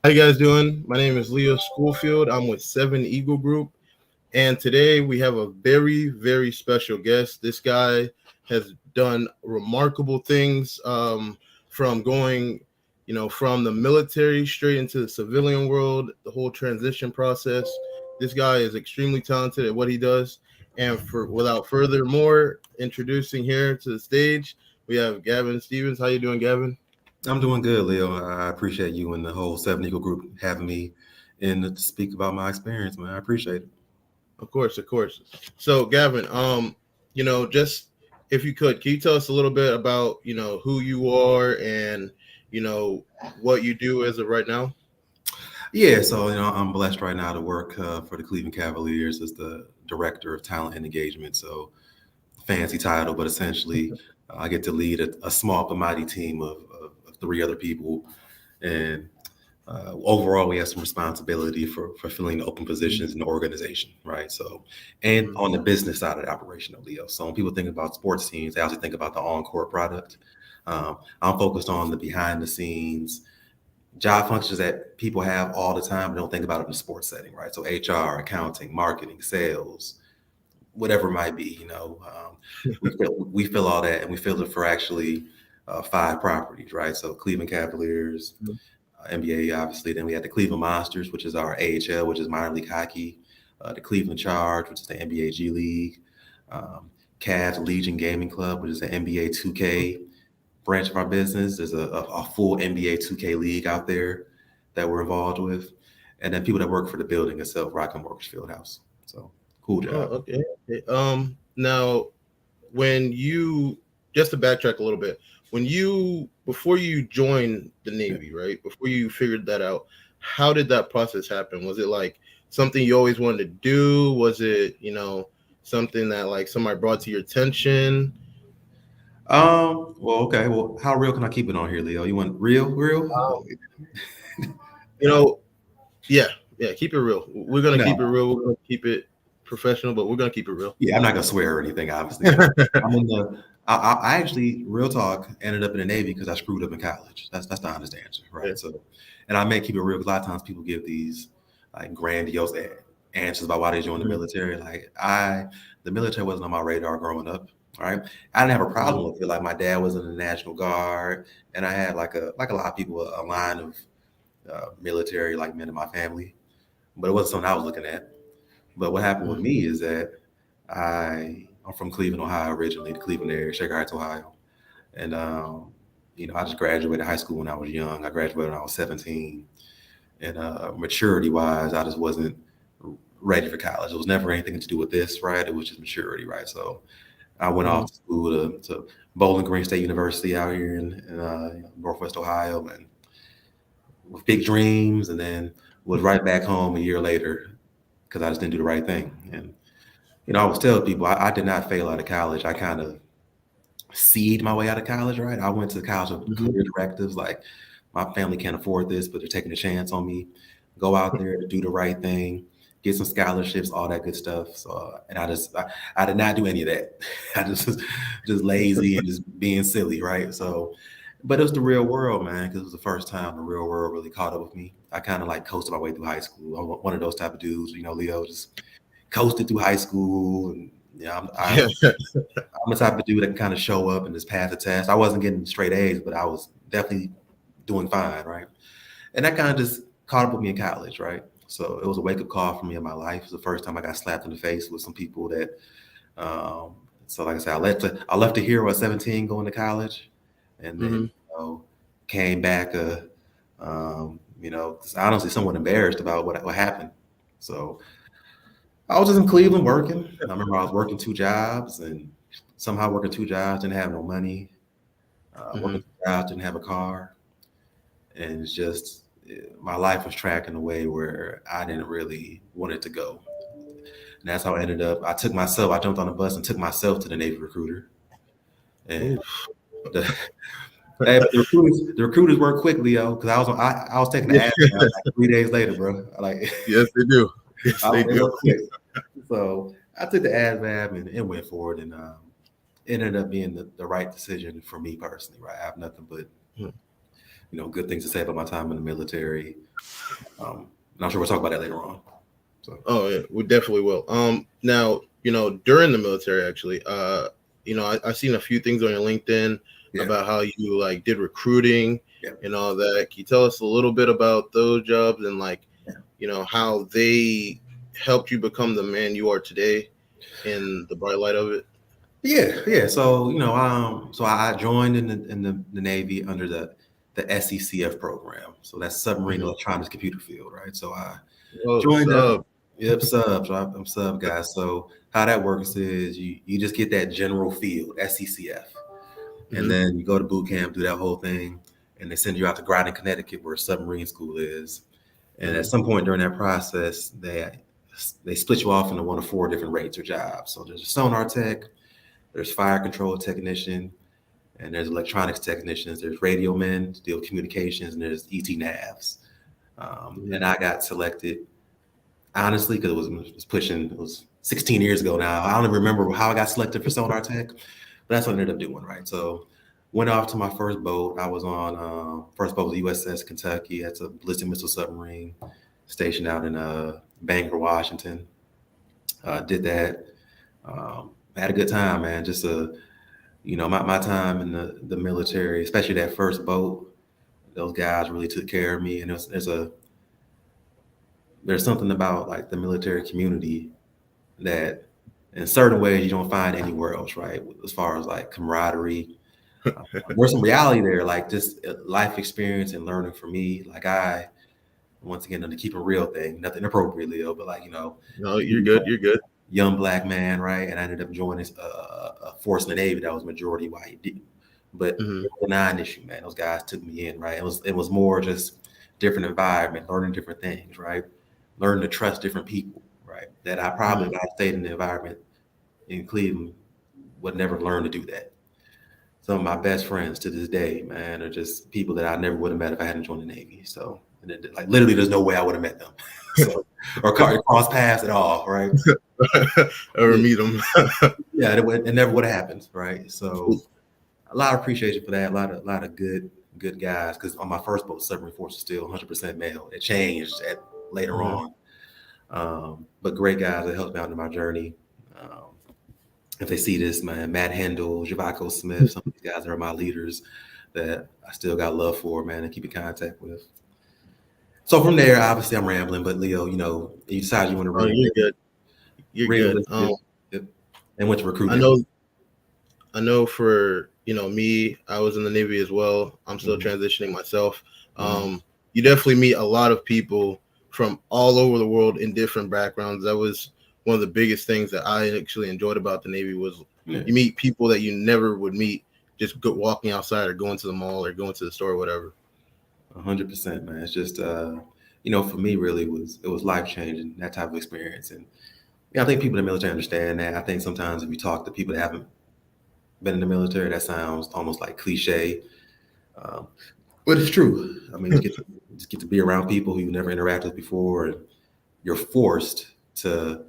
How you guys doing? My name is Leo Schoolfield. I'm with Seven Eagle Group, and today we have a very, very special guest. This guy has done remarkable things, from going, from the military straight into the civilian world, the whole transition process. This guy is extremely talented at what he does. And without further more, introducing here to the stage, we have Gavin Stephens. How you doing, Gavin? I'm doing good, Leo. I appreciate you and the whole Seven Eagle group having me in to speak about my experience, man. I appreciate it. Of course, of course. So, Gavin, just if you could, can you tell us a little bit about, who you are and, you know, what you do as of right now? Yeah, so I'm blessed right now to work for the Cleveland Cavaliers as the director of talent and engagement. So fancy title, but essentially I get to lead a small but mighty team of three other people, and overall, we have some responsibility for filling the open positions in the organization, right? So, and Mhm. on the business side of the operation of Leo. So when people think about sports teams, they also think about the on-court product. I'm focused on the behind the scenes job functions that people have all the time, but don't think about it in a sports setting, right? So HR, accounting, marketing, sales, whatever it might be, we fill all that, and we fill it for actually five properties, right? So Cleveland Cavaliers, NBA, obviously. Then we had the Cleveland Monsters, which is our AHL, which is minor league hockey. The Cleveland Charge, which is the NBA G League. Um, Cavs Legion Gaming Club, which is the NBA 2K branch of our business. There's a full NBA 2K league out there that we're involved with. And then people that work for the building itself, Rock and Mortgage Fieldhouse. So cool Oh, job. okay. Okay. Now, when you just to backtrack a little bit, before you joined the Navy, right? Before you figured that out, how did that process happen? Was it like something you always wanted to do? Was it, something that like somebody brought to your attention? Well, okay. Well, how real can I keep it on here, Leo? You want real? You know, yeah, yeah, keep it real. We're gonna keep it No. real. We're gonna keep it professional, but we're gonna keep it real. Yeah, I'm not gonna swear or anything, obviously, but I'm in the. I actually, real talk, ended up in the Navy because I screwed up in college. That's the honest answer, Yeah. right? So, and I may keep it real because a lot of times people give these like grandiose answers about why they joined the Mhm. military. The military wasn't on my radar growing up. Right, I didn't have a Mhm. problem with it. Like my dad was in the National Guard, and I had like a lot of people a line of military like men in my family, but it wasn't something I was looking at. But what happened with Mhm. me is that I'm from Cleveland, Ohio, originally, the Cleveland area, Shaker Heights, Ohio. And I just graduated high school when I was young. I graduated when I was 17. And maturity wise, I just wasn't ready for college. It was never anything to do with this, right? It was just maturity, right? So I went Mhm. off to school to Bowling Green State University out here in Northwest Ohio, and with big dreams, and then was right back home a year later because I just didn't do the right thing. And I always tell people I did not fail out of college. I kind of seed my way out of college, right? I went to college with Mhm. career directives like my family can't afford this, but they're taking a chance on me. Go out there to do the right thing, get some scholarships, all that good stuff. So, and I did not do any of that. I just lazy and just being silly, right? So, but it was the real world, man, because it was the first time the real world really caught up with me. I kind of like coasted my way through high school. I'm one of those type of dudes, Leo, just coasted through high school, and Yeah. I'm the type of dude that can kind of show up and just pass the test. I wasn't getting straight A's, but I was definitely doing fine, right? And that kind of just caught up with me in college, right? So it was a wake up call for me in my life. It was the first time I got slapped in the face with some people that. Um, so like I said, I left the hero at 17 going to college, and then Mhm. came back. 'Cause honestly, somewhat embarrassed about what happened. So I was just in Cleveland working. I remember I was working two jobs, and somehow working two jobs, didn't have no money. Working Mhm. two jobs, didn't have a car, and it's just my life was tracking a way where I didn't really want it to go. And that's how I ended up. I jumped on a bus and took myself to the Navy recruiter. And Oof. the, hey, but the recruiters worked quickly, yo, because I was taking the ass like 3 days later, bro. Like Yes, they do. Yes, they they do. worked quick. So I took the ASVAB and went forward, and it ended up being the right decision for me personally, right? I have nothing but good things to say about my time in the military. And I'm sure we'll talk about that later on. So Oh yeah, we definitely will. Now, during the military, actually, I seen a few things on your LinkedIn yeah, about how you like did recruiting yeah, and all that. Can you tell us a little bit about those jobs and like, yeah, how they helped you become the man you are today in the bright light of it? yeah. So so I joined in the Navy under the SECF program. So that's Submarine Mhm. Electronics Computer Field, right? So I Oh, joined up. sub. Yep, sub. So I'm sub guy. So how that works is you just get that general field, SECF, and Hmm. then you go to boot camp, do that whole thing, and they send you out to Groton, Connecticut, where submarine school is. And at Hmm. some point during that process, they split you off into one of four different rates or jobs. So there's a sonar tech, there's fire control technician, and there's electronics technicians. There's radio men to deal with communications, and there's ET navs. And I got selected honestly because it was 16 years ago now. I don't even remember how I got selected for sonar tech, but that's what I ended up doing, right? So went off to my first boat. I was on first boat was USS Kentucky. That's a ballistic missile submarine stationed out in Bangor, Washington. Did that. Had a good time, man. Just my time in the military, especially that first boat. Those guys really took care of me, and there's something about like the military community that in certain ways you don't find anywhere else, right? As far as like camaraderie, there's some reality there, like just life experience and learning for me. Like once again, to keep a real thing, nothing appropriate, Leo, but like, No, you're good. You're good. young black man, right? And I ended up joining a force in the Navy that was majority white. But Hmm. it was a non-issue, man. Those guys took me in, right? It was more just different environment, learning different things, right? Learning to trust different people, right? That I probably, Hmm. if I stayed in the environment in Cleveland, would never learn to do that. Some of my best friends to this day, man, are just people that I never would have met if I hadn't joined the Navy. So, and like literally, there's no way I would have met them. So, or cross paths at all, right? Ever Yeah, meet them? yeah, it never would have happened, right? So, a lot of appreciation for that. A lot of good guys. Because on my first boat, submarine force was still 100% male. It changed later Hmm. on, but great guys that helped me out in my journey. Um, if they see this, man, Matt Hendel, Javaco Smith, some of these guys are my leaders that I still got love for, man, and keep in contact with. So from there, obviously, I'm rambling, but Leo, you decide you want to Oh, you're good. You're good. re-enlist it, yep, and went to I recruitment. know I know for me, I was in the Navy as well. I'm still Mhm, transitioning myself. mhm, You definitely meet a lot of people from all over the world in different backgrounds. That was one of the biggest things that I actually enjoyed about the Navy was yeah, you meet people that you never would meet just walking outside or going to the mall or going to the store or whatever. 100%, man. It's just, for me, really, it was life changing that type of experience, and I think people in the military understand that. I think sometimes if you talk to people that haven't been in the military, that sounds almost like cliche, um, but it's true. I mean, you just get to be around people who you never interacted with before, and you're forced to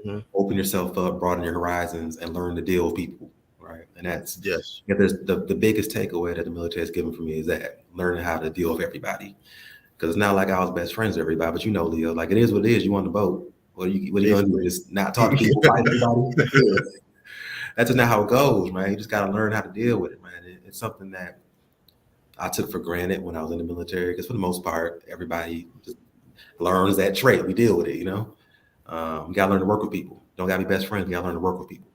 Hmm. open yourself up, broaden your horizons, and learn to deal with people, right? And that's Yes. if there's the biggest takeaway that the military has given for me is that learning how to deal with everybody. Because it's not like I was best friends with everybody, but Leo, like it is what it is. You on the boat. What are you gonna do? Basically. Just not talk to people, fight everybody? Yeah. That's just not how it goes, man. You just gotta learn how to deal with it, man. It's something that I took for granted when I was in the military, because for the most part, everybody just learns that trait. We deal with it. You gotta learn to work with people. Don't gotta be best friends. You gotta learn to work with people.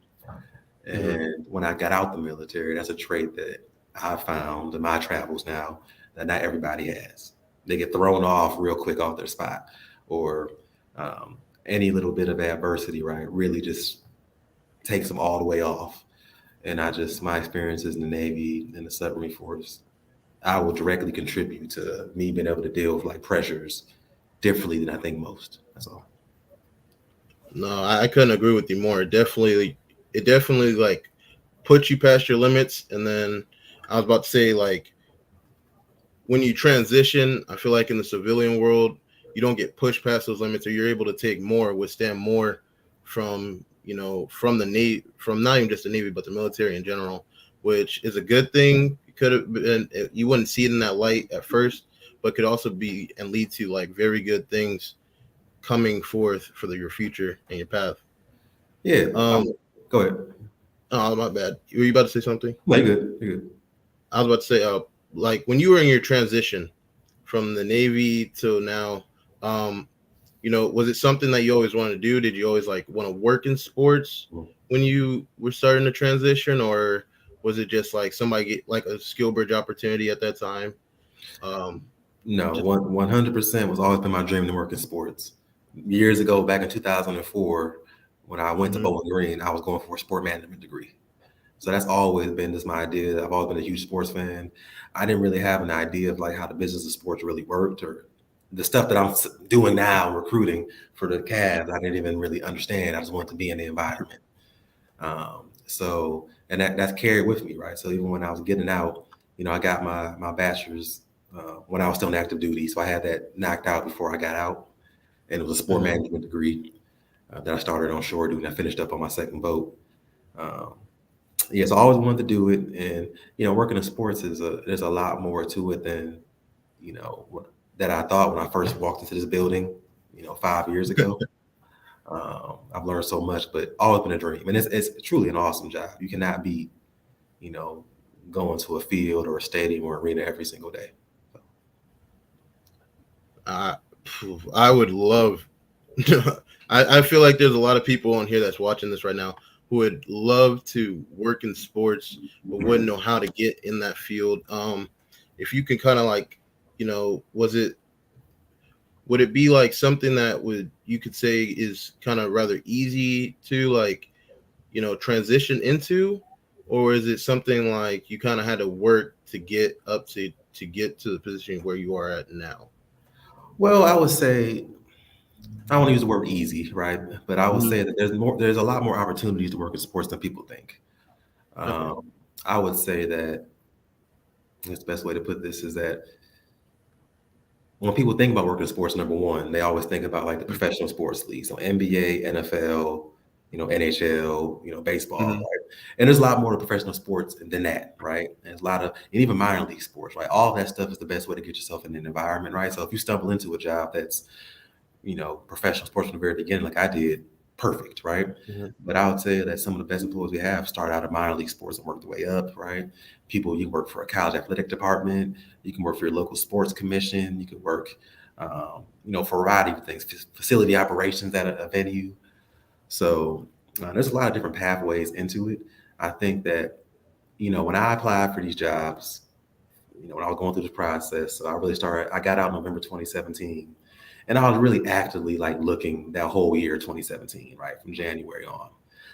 Hmm. And when I got out the military, that's a trait that I found in my travels now that not everybody has. They get thrown off real quick off their spot, or um, any little bit of adversity, right? Really just takes them all the way off. And my experiences in the Navy and the submarine force, I will directly contribute to me being able to deal with like pressures differently than I think most. That's all. No, I couldn't agree with you more. It definitely like puts you past your limits. And then I was about to say like when you transition, I feel like in the civilian world, you don't get pushed past those limits, or you're able to take more, withstand more from from the Navy, from not even just the Navy, but the military in general. which is a good thing. It could have been, you wouldn't see it in that light at first, but could also be and lead to like very good things coming forth for your future and your path. Yeah. Um, Go ahead. oh my bad. Were you about to say something? No, you're good. You're good. I was about to say, like when you were in your transition from the Navy till now, um, was it something that you always wanted to do? Did you always like want to work in sports when you were starting to transition, or was it just like somebody get like a skill bridge opportunity at that time? Um, No, just 100% was always been my dream to work in sports. Years ago, back in 2004, when I went to mhm, Bowling Green, I was going for a sport management degree. So that's always been just my idea. I've always been a huge sports fan. I didn't really have an idea of like how the business of sports really worked, or the stuff that I'm doing now, recruiting for the Cavs. I didn't even really understand. I just wanted to be in the environment. And that's carried with me, right? So even when I was getting out, I got my bachelor's when I was still in active duty. So I had that knocked out before I got out, and it was a sport mhm. management degree that I started on shore duty. And I finished up on my second boat. Um, yeah, so I always wanted to do it, and working in sports there's a lot more to it than that I thought when I first walked into this building, 5 years ago. I've learned so much, but always been a dream, and it's truly an awesome job. You cannot beat, you know, going to a field or a stadium or arena every single day. I I would love. I feel like there's a lot of people on here that's watching this right now who would love to work in sports but wouldn't know how to get in that field. If you can kind of like, would it be like something that would you could say is kind of rather easy to like, transition into, or is it something like you kind of had to work to get up to get to the position where you are at now? Well, I would say I don't want to use the word easy, right? But I would Mhm. say that there's a lot more opportunities to work in sports than people think. Okay. I would say that the best way to put this is that when people think about working in sports, number one, they always think about like the professional sports leagues, so NBA, NFL, NHL, baseball, Mhm. right? And there's a lot more to professional sports than that, right? And there's a lot of, and even minor league sports, right? All that stuff is the best way to get yourself in an environment, right? So if you stumble into a job that's, professional sports from the very beginning, like I did, perfect, right? Mhm. But I would say that some of the best employees we have start out at minor league sports and work their way up, right? People, you can work for a college athletic department, you can work for your local sports commission, you can work, for a variety of things, facility operations at a venue. So there's a lot of different pathways into it. I think that, when I applied for these jobs, when I was going through this process, so I got out in November 2017. And I was really actively like looking that whole year, 2017, right? From January on.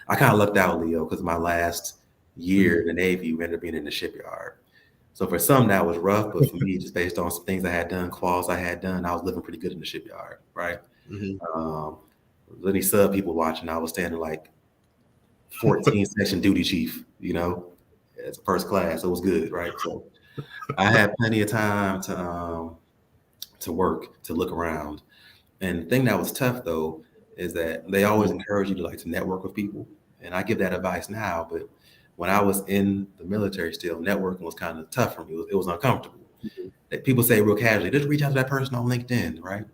I kind of lucked out, Leo, because my last year Mhm. in the Navy, we ended up being in the shipyard. So for some that was rough, but for me, just based on some things I had done, quals I had done, I was living pretty good in the shipyard, right? Mhm. Um, any sub people watching, I was standing like 14 section duty chief, as a first class. So it was good, right? So I had plenty of time to work, to look around. And the thing that was tough though is that they always Mhm. encourage you to like to network with people. And I give that advice now, but when I was in the military still, networking was kind of tough for me. It was uncomfortable. Mhm. That people say real casually, just reach out to that person on LinkedIn, right?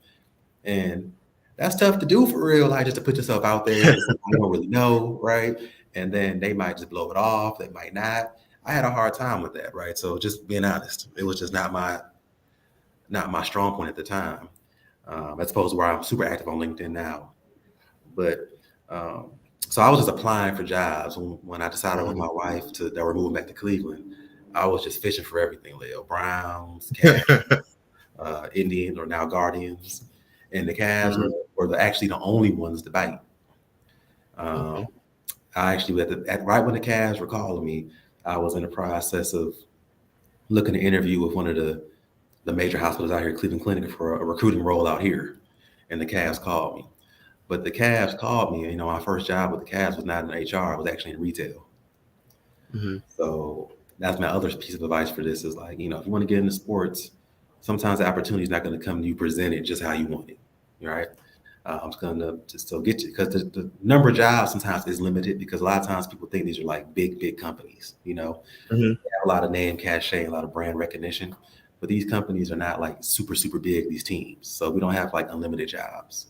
And that's tough to do for real, like just to put yourself out there to somebody you don't really know, right? And then they might just blow it off, they might not. I had a hard time with that, right? So just being honest, it was just not my strong point at the time. As opposed to where I'm super active on LinkedIn now. But um, so I was just applying for jobs when I decided with Mhm. my wife that we're moving back to Cleveland. I was just fishing for everything, Leo. Browns, Cavs, Indians, or now Guardians, and the Cavs Mhm. were actually the only ones to bite. Um, Okay. I actually right when the Cavs were calling me, I was in the process of looking to interview with one of the major hospitals out here, Cleveland Clinic, for a recruiting role out here, and the Cavs called me. But the Cavs called me. My first job with the Cavs was not in HR. I was actually in retail. Mhm. So that's my other piece of advice for this is like, if you want to get into sports, sometimes the opportunity is not going to come to you presented just how you want it, right? It's going to still get you because the number of jobs sometimes is limited because a lot of times people think these are like big companies, Hmm. they have a lot of name cachet, a lot of brand recognition, but these companies are not like super big, these teams. So we don't have like unlimited jobs.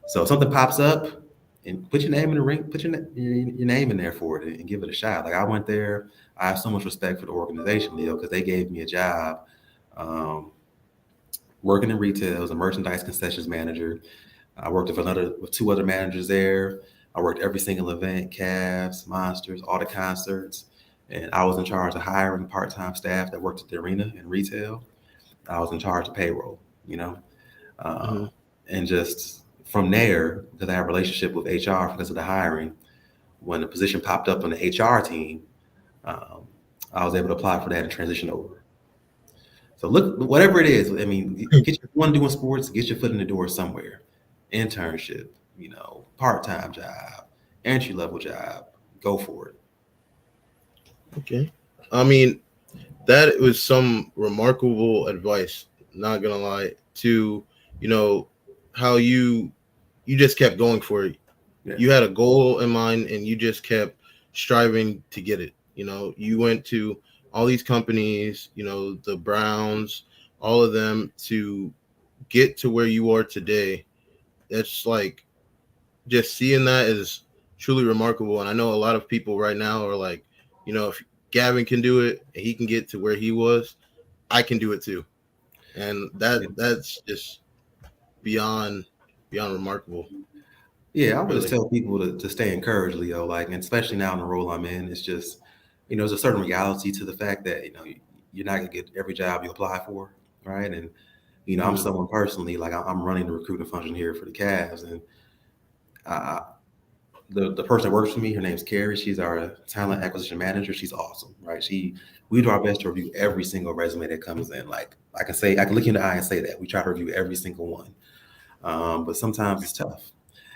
So if something pops up and put your name in the ring, put your name in there for it and give it a shot. Like I went there, I have so much respect for the organization, Leo, because they gave me a job um, working in retail as a merchandise concessions manager. I worked with two other managers there. I worked every single event, Cavs, Monsters, all the concerts, and I was in charge of hiring part-time staff that worked at the arena in retail. I was in charge of payroll, you know, Hmm. uh, and just from there, because I have a relationship with HR because of the hiring, when the position popped up on the HR team, um, I was able to apply for that and transition over. So look, whatever it is, I mean, get you want to do in sports, get your foot in the door somewhere. Internship, part-time job, entry level job, go for it. Okay. I mean, that was some remarkable advice. Not gonna lie. To you know how you just kept going for it. Yeah, You had a goal in mind, and you just kept striving to get it. You went to all these companies. The Browns, all of them to get to where you are today. That's like just seeing that is truly remarkable. And I know a lot of people right now are like, if Gavin can do it and he can get to where he was, I can do it too. And yeah, that's just beyond beyond remarkable, yeah. I would just really. tell people to stay encouraged, Leo. Like, and especially now in the role I'm in, it's just, there's a certain reality to the fact that you're not gonna get every job you apply for, right? And I'm Mhm. someone personally, like I'm running the recruiting function here for the Cavs, and I, the person that works for me, her name's Carrie. She's our talent acquisition manager. She's awesome, right? We do our best to review every single resume that comes in. Like I can look you in the eye and say that we try to review every single one. But sometimes it's tough,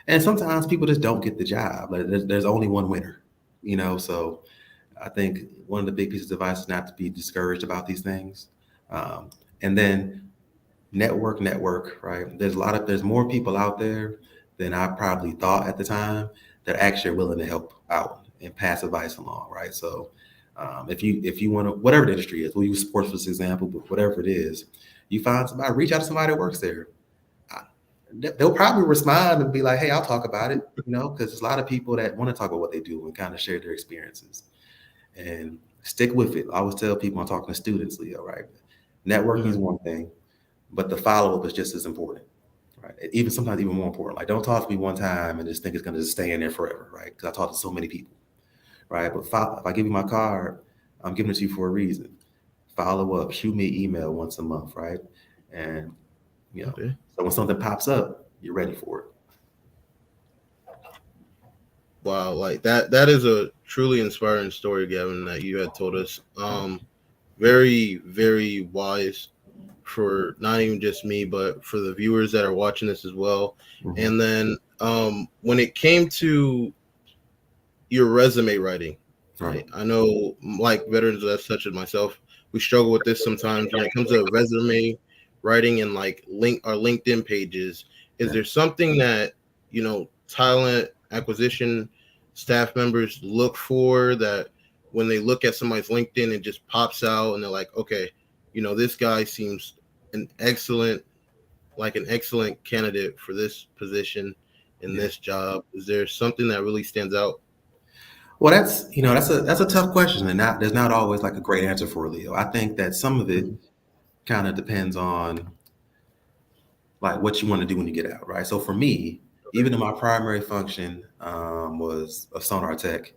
and sometimes people just don't get the job. Like there's only one winner, So I think one of the big pieces of advice is not to be discouraged about these things, um, and then network, right? There's more people out there than I probably thought at the time that actually are willing to help out and pass advice along, right? So if you want to, whatever the industry is, we'll use sports for this example, but whatever it is, you find somebody, reach out to somebody that works there. I- They'll probably respond and be like, "Hey, I'll talk about it," because there's a lot of people that want to talk about what they do and kind of share their experiences and stick with it. I always tell people I'm talking to students, Leo, right? Networking is Mhm. one thing, but the follow up is just as important, right? Even sometimes even more important. Like, don't talk to me one time and just think it's going to just stay in there forever, right? Because I talk to so many people, right? But if I give you my card, I'm giving it to you for a reason. Follow up, shoot me an email once a month, right? And Okay. so when something pops up, you're ready for it. Wow, like that is a truly inspiring story, Gavin, that you had told us. Very, very wise for not even just me, but for the viewers that are watching this as well. Mm-hmm. And then when it came to your resume writing, Right. right? I know, like veterans as such as myself, we struggle with this sometimes when it comes to resume writing and like link our LinkedIn pages. Is Yeah. there something that talent acquisition staff members look for that when they look at somebody's LinkedIn, it just pops out and they're like, okay, this guy seems an excellent an excellent candidate for this position in Yeah. this job. Is there something that really stands out? Well, that's a tough question, and there's not always like a great answer for it, Leo. I think that some of it Mhm. kind of depends on like what you want to do when you get out, right? So for me, Okay. even though my primary function was a sonar tech,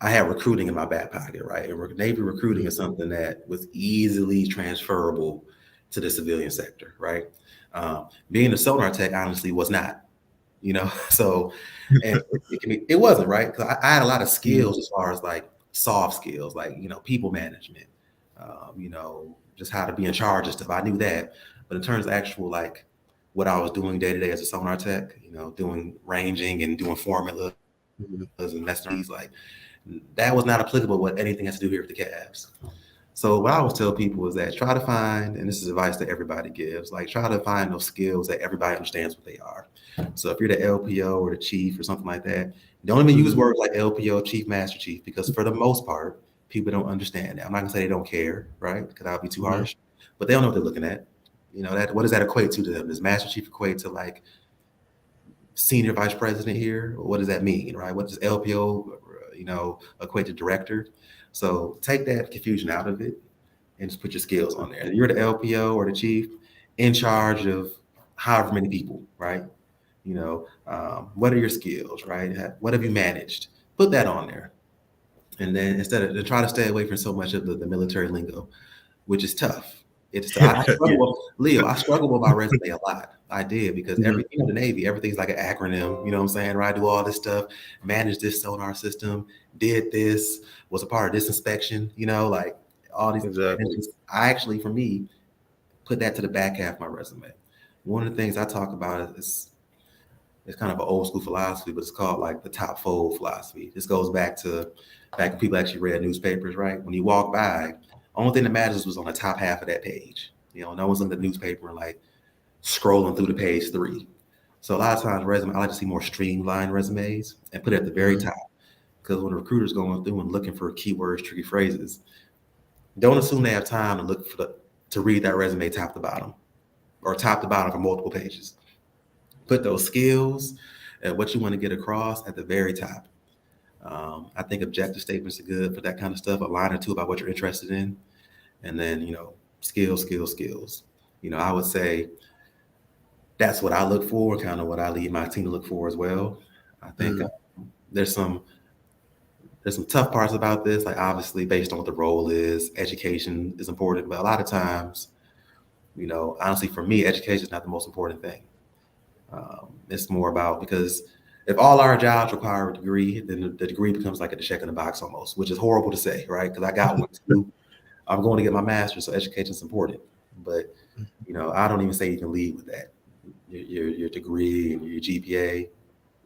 I had recruiting in my back pocket, right? And Navy recruiting Mhm. is something that was easily transferable to the civilian sector, right? Being a sonar tech honestly was not, So, and it wasn't right because I had a lot of Mhm. skills as far as like soft skills, like people management, just how to be in charge of stuff. I knew that, but in terms of actual like what I was doing day to day as a sonar tech, doing ranging and doing formulas and messing around, like that was not applicable what anything has to do here with the Cavs. So what I always tell people is that try to find, and this is advice that everybody gives, like try to find those skills that everybody understands what they are. So if you're the LPO or the chief or something like that, don't even use Mhm. words like LPO, chief, master chief, because for the most part, people don't understand that. I'm not gonna say they don't care, right? Because I'll be too Mhm. harsh, but they don't know what they're looking at. That what does that equate to them? Does master chief equate to like senior vice president here? What does that mean, right? What does LPO, equate to director? So take that confusion out of it and just put your skills on there. You're the LPO or the chief in charge of however many people, right? What are your skills, right? What have you managed? Put that on there. And then instead of to try to stay away from so much of the military lingo, which is tough. I Yeah. struggle with Leo. I struggle with my resume a lot. I did because Mhm. the Navy, everything's like an acronym. You know what I'm saying? Right? I do all this stuff, manage this sonar system, did this, was a part of this inspection. Like all these. And Exactly. I actually, for me, put that to the back half of my resume. One of the things I talk about is it's kind of an old school philosophy, but it's called like the top fold philosophy. This goes back when people actually read newspapers, right? When you walk by, only thing that matters was on the top half of that page. No one's in the newspaper and like scrolling through the page three. So a lot of times I like to see more streamlined resumes and put it at the very Mhm. top. Because when a recruiter's going through and looking for keywords, tricky phrases, don't assume they have time to look to read that resume top to bottom or top to bottom for multiple pages. Put those skills and what you want to get across at the very top. I think objective statements are good for that kind of stuff. A line or two about what you're interested in, and then skills, skills, skills. I would say that's what I look for, kind of what I lead my team to look for as well. I think Mhm. there's some there's some tough parts about this, like obviously based on what the role is, education is important, but a lot of times, honestly, for me, education is not the most important thing. It's more about because if all our jobs require a degree, then the degree becomes like a check in the box almost, which is horrible to say, right? Because I got one too. I'm going to get my master's, so education is important. But I don't even say you can lead with that. Your degree and your GPA,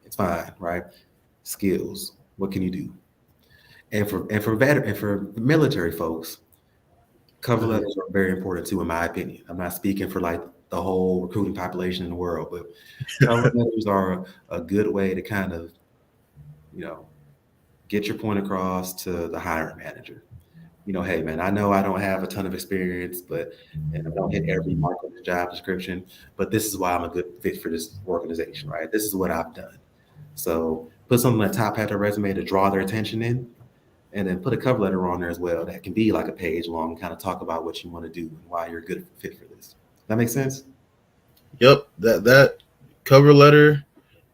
it's fine, right? Skills, what can you do? And for military folks, cover Mhm. letters are very important too, in my opinion. I'm not speaking for like the whole recruiting population in the world, but cover letters are a good way to kind of, you know, get your point across to the hiring manager. Hey man, I know I don't have a ton of experience, but and I don't hit every mark on the job description, but this is why I'm a good fit for this organization, right? This is what I've done. So put something on the top half of the resume to draw their attention in, and then put a cover letter on there as well that can be like a page long and kind of talk about what you want to do and why you're a good fit for this. That makes sense? Yep. That cover letter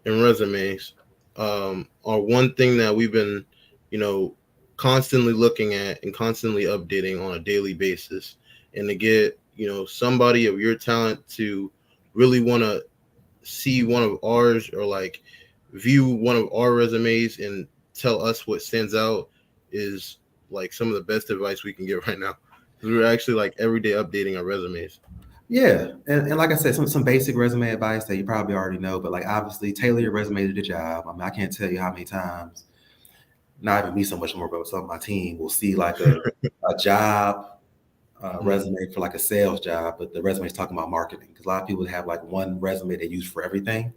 and resumes are one thing that we've been, you know, constantly looking at and constantly updating on a daily basis. And to get, somebody of your talent to really want to see one of ours or like view one of our resumes and tell us what stands out is like some of the best advice we can get right now. Because we're actually like every day updating our resumes. Yeah, and like I said, some basic resume advice that you probably already know, but like obviously tailor your resume to the job. I mean, I can't tell you how many times, not even me so much more, but some of my team will see like a job Mm, resume for like a sales job, but the resume is talking about marketing because a lot of people have like one resume they use for everything.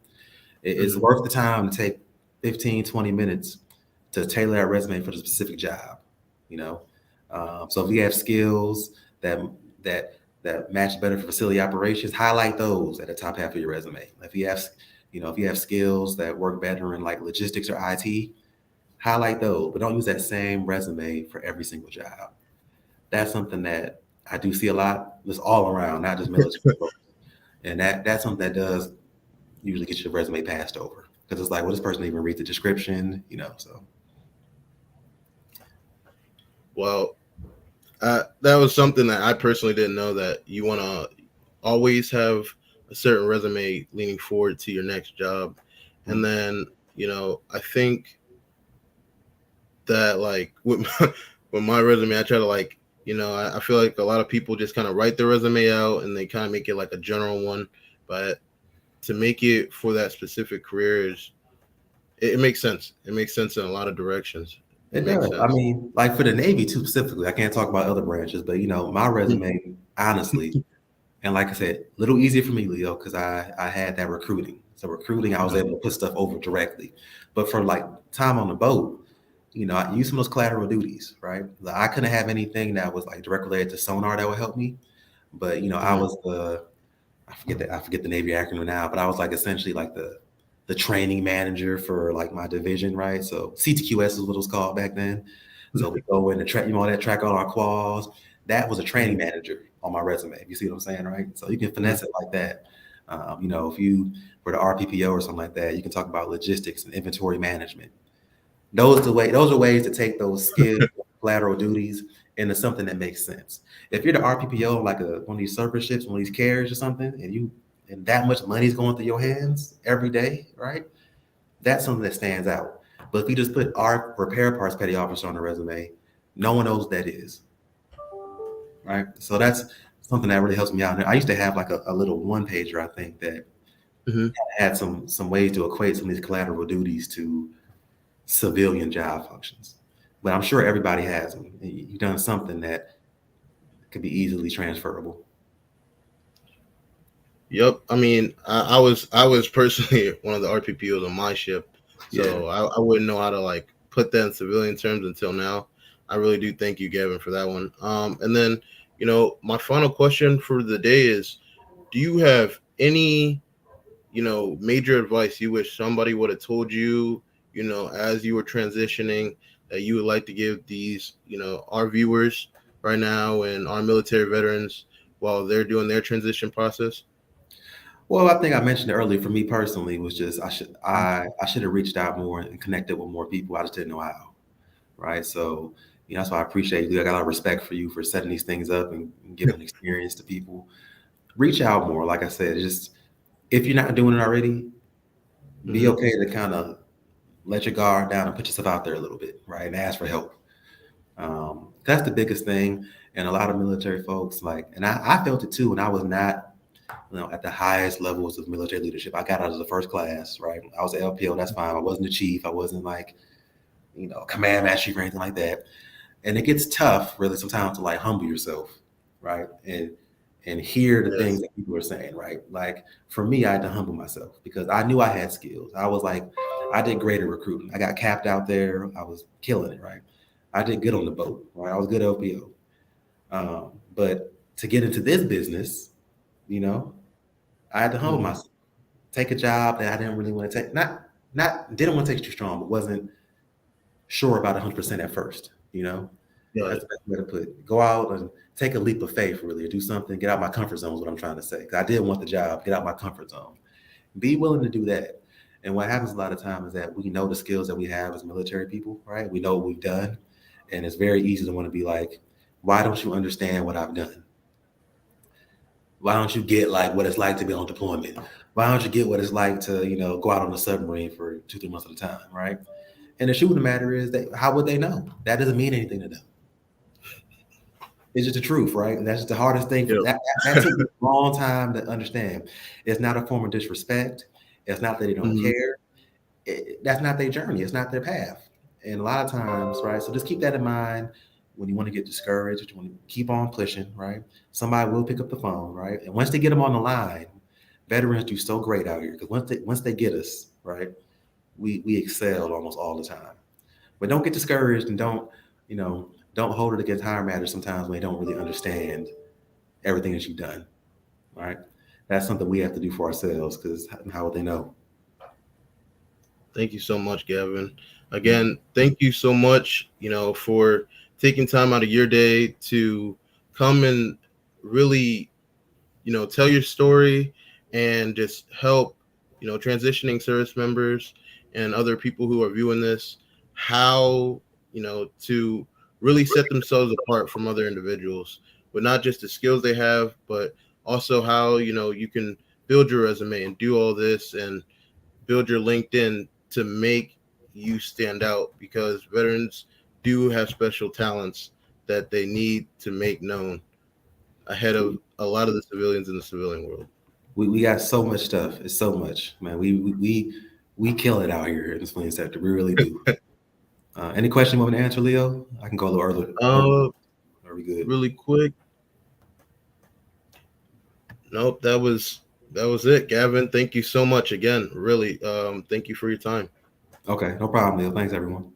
It's mm, worth the time to take 15, 20 minutes to tailor that resume for the specific job, you know? So if you have skills that that that match better for facility operations, highlight those at the top half of your resume. If you have skills that work better in like logistics or IT, highlight those, but don't use that same resume for every single job. That's something that I do see a lot. It's all around, not just military folks. And that's something that does usually get your resume passed over because it's like, well, this person even read the description. So well, that was something that I personally didn't know, that you want to always have a certain resume leaning forward to your next job. And then, I think that like with with my resume, I try to like, I feel like a lot of people just kind of write their resume out and they kind of make it like a general one. But to make it for that specific career it makes sense. It makes sense in a lot of directions. It It makes does. I sense. mean, like for the Navy too specifically, I can't talk about other branches, but my resume, honestly, and like I said, a little easier for me, Leo, because I had that recruiting. So recruiting, I was able to put stuff over directly. But for like time on the boat, I used some of those collateral duties, right? Like, I couldn't have anything that was like direct related to sonar that would help me. But I Mhm. was I forget the Navy acronym now, but I was like essentially like the training manager for like my division, right? So CTQS is what it was called back then. So we go in and track, all that track all our quals. That was a training manager on my resume. You see what I'm saying, right? So you can finesse it like that. If you were the RPPO or something like that, you can talk about logistics and inventory management. Those are ways to take those skills, collateral duties, into something that makes sense. If you're the RPPO, like one of these surface ships, one of these carriers or something, and that much money is going through your hands every day, right? That's something that stands out. But if you just put our repair parts petty officer on the resume, no one knows what that is, right? So that's something that really helps me out. And I used to have like a little one pager, I think, that Mhm. had some ways to equate some of these collateral duties to civilian job functions. But I'm sure everybody has them. You've done something that could be easily transferable. Yep. I mean, I was personally one of the RPPOs on my ship, Yeah. so I wouldn't know how to like put that in civilian terms until now. I really do thank you, Gavin, for that one. And then my final question for the day is: do you have any major advice you wish somebody would have told you, as you were transitioning, that you would like to give these, our viewers right now and our military veterans while they're doing their transition process? Well, I think I mentioned it earlier. For me personally, was just I should have reached out more and connected with more people. I just didn't know how. Right. So that's why I appreciate you. I got a lot of respect for you for setting these things up and giving experience to people. Reach out more. Like I said, just if you're not doing it already, be Mm-hmm. okay to kind of let your guard down and put yourself out there a little bit, right? And ask for help. That's the biggest thing. And a lot of military folks, like, and I felt it too when I was not, at the highest levels of military leadership. I got out of the first class, right? I was an LPO, that's fine. I wasn't a chief. I wasn't like, command master chief or anything like that. And it gets tough, really, sometimes to like humble yourself, right? And hear the things Yes. that people are saying, right? Like for me, I had to humble myself because I knew I had skills. I was like, I did great at recruiting. I got capped out there. I was killing it, right? I did good on the boat, right? I was good LPO. But to get into this business, you know, I had to humble Mm-hmm. myself, take a job that I didn't really want to take. Not didn't want to take too strong, but wasn't sure about 100% at first. Got That's it. the best way to put it. Go out and take a leap of faith, really, or do something. Get out my comfort zone is what I'm trying to say. Because I did want the job. Get out my comfort zone. Be willing to do that. And what happens a lot of times is that we know the skills that we have as military people, right? We know what we've done, and it's very easy to want to be like, "Why don't you understand what I've done? Why don't you get like what it's like to be on deployment? Why don't you get what it's like to go out on a submarine for 2 3 months at a time, right?" And the truth of the matter is that how would they know? That doesn't mean anything to them. It's just the truth, right? And that's just the hardest thing for Yep. that took me a long time to understand. It's not a form of disrespect. It's not that they don't Mm-hmm. care. That's not their journey. It's not their path. And a lot of times, right? So just keep that in mind when you want to get discouraged. You want to keep on pushing, right? Somebody will pick up the phone, right? And once they get them on the line, veterans do so great out here because once they get us, right, we excel almost all the time. But don't get discouraged and don't hold it against higher matters sometimes when they don't really understand everything that you've done. Right? That's something we have to do for ourselves because how would they know? Thank you so much, Gavin. Again, thank you so much, for taking time out of your day to come and really, tell your story and just help, transitioning service members and other people who are viewing this, how, to really set themselves apart from other individuals, but not just the skills they have, but also how, you can build your resume and do all this and build your LinkedIn to make you stand out, because veterans do have special talents that they need to make known ahead of a lot of the civilians in the civilian world. We got so much stuff. It's so much, man. We kill it out here in the civilian sector. We really do. Any question you want me to answer, Leo? I can go a little earlier. Are we good? Really quick. Nope, that was it, Gavin. Thank you so much again. Really, thank you for your time. Okay, no problem, Leo. Thanks, everyone.